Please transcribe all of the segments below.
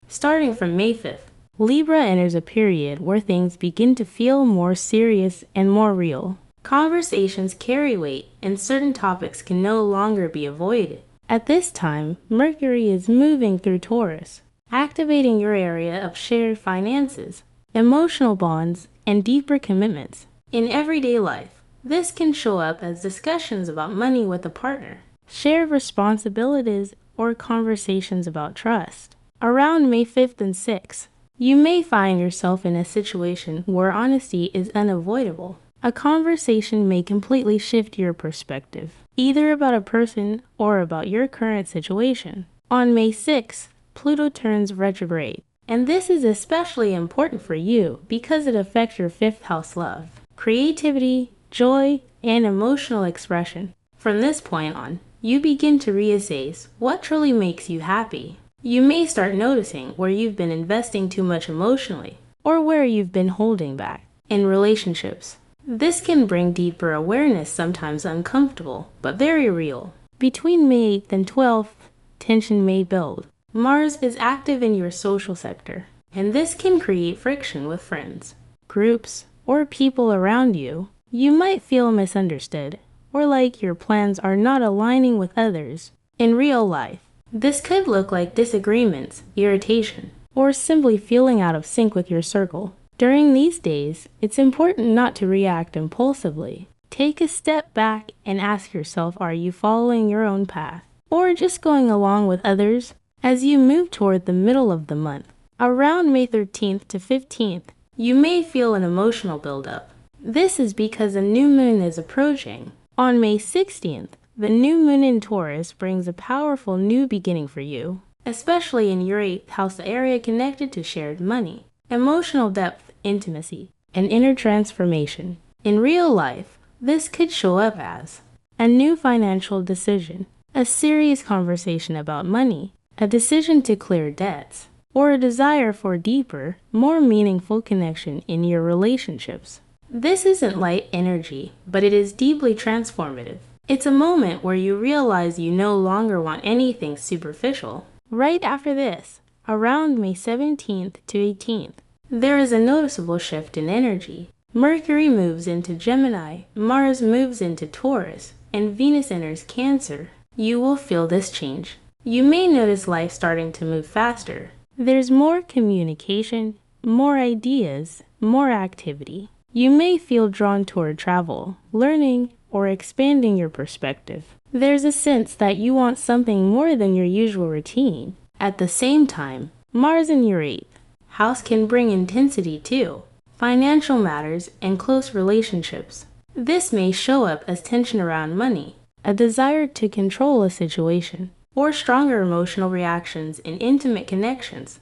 Starting from May 5th, Libra enters a period where things begin to feel more serious and more real. Conversations carry weight, and certain topics can no longer be avoided. At this time, Mercury is moving through Taurus, activating your area of shared finances, emotional bonds, and deeper commitments. In everyday life, this can show up as discussions about money with a partner, shared responsibilities, or conversations about trust. Around May 5th and 6th, you may find yourself in a situation where honesty is unavoidable. A conversation may completely shift your perspective, either about a person or about your current situation. On May 6th, Pluto turns retrograde, and this is especially important for you because it affects your 5th house love, creativity, joy, and emotional expression. From this point on, you begin to reassess what truly makes you happy. You may start noticing where you've been investing too much emotionally, or where you've been holding back. In relationships, this can bring deeper awareness, sometimes uncomfortable, but very real. Between May 8th and 12th, tension may build. Mars is active in your social sector, and this can create friction with friends, groups, or people around you. You might feel misunderstood, or like your plans are not aligning with others. In real life, this could look like disagreements, irritation, or simply feeling out of sync with your circle. During these days, it's important not to react impulsively. Take a step back and ask yourself, are you following your own path, or just going along with others? As you move toward the middle of the month, around May 13th to 15th, you may feel an emotional buildup. This is because a new moon is approaching. On May 16th, the new moon in Taurus brings a powerful new beginning for you, especially in your 8th house area connected to shared money, emotional depth, intimacy, and inner transformation. In real life, this could show up as a new financial decision, a serious conversation about money, a decision to clear debts, or a desire for deeper, more meaningful connection in your relationships. This isn't light energy, but it is deeply transformative. It's a moment where you realize you no longer want anything superficial. Right after this, around May 17th to 18th, there is a noticeable shift in energy. Mercury moves into Gemini, Mars moves into Taurus, and Venus enters Cancer. You will feel this change. You may notice life starting to move faster. There's more communication, more ideas, more activity. You may feel drawn toward travel, learning, or expanding your perspective. There's a sense that you want something more than your usual routine. At the same time, Mars in your 8th house can bring intensity too, financial matters, and close relationships. This may show up as tension around money, a desire to control a situation, or stronger emotional reactions in intimate connections.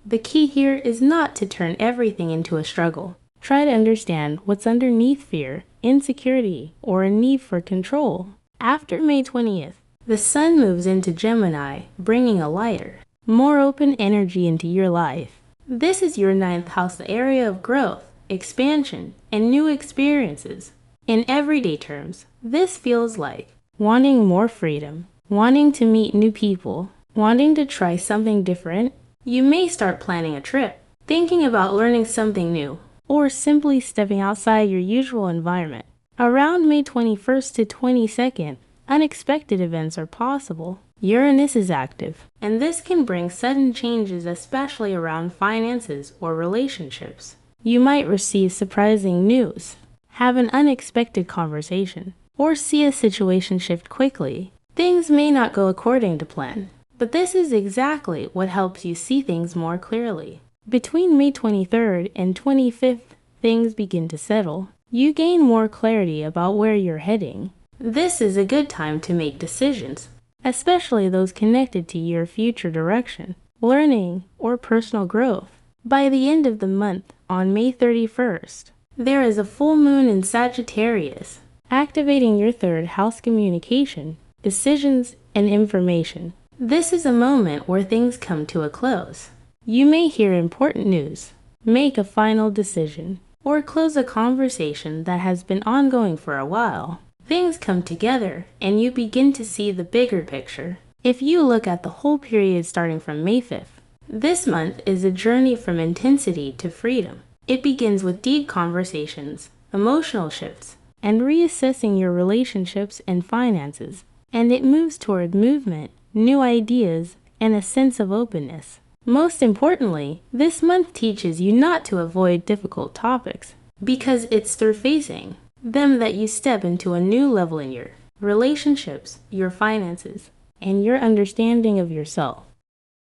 The key here is not to turn everything into a struggle. Try to understand what's underneath fear, insecurity, or a need for control. After May 20th, the Sun moves into Gemini, bringing a lighter, more open energy into your life. This is your 9th house area of growth, expansion, and new experiences. In everyday terms, this feels like wanting more freedom, wanting to meet new people, wanting to try something different. You may start planning a trip, thinking about learning something new, or simply stepping outside your usual environment. Around May 21st to 22nd, unexpected events are possible. Uranus is active, and this can bring sudden changes, especially around finances or relationships. You might receive surprising news, have an unexpected conversation, or see a situation shift quickly. Things may not go according to plan, but this is exactly what helps you see things more clearly. Between May 23rd and 25th, things begin to settle. You gain more clarity about where you're heading. This is a good time to make decisions, especially those connected to your future direction, learning, or personal growth. By the end of the month, on May 31st, there is a full moon in Sagittarius, activating your 3rd house communication, decisions, and information. This is a moment where things come to a close. You may hear important news, make a final decision, or close a conversation that has been ongoing for a while. Things come together, and you begin to see the bigger picture. If you look at the whole period starting from May 5th, This month is a journey from intensity to freedom. It begins with deep conversations, emotional shifts, and reassessing your relationships and finances. And it moves toward movement, new ideas, and a sense of openness. Most importantly, this month teaches you not to avoid difficult topics, because it's through facing them that you step into a new level in your relationships, your finances, and your understanding of yourself.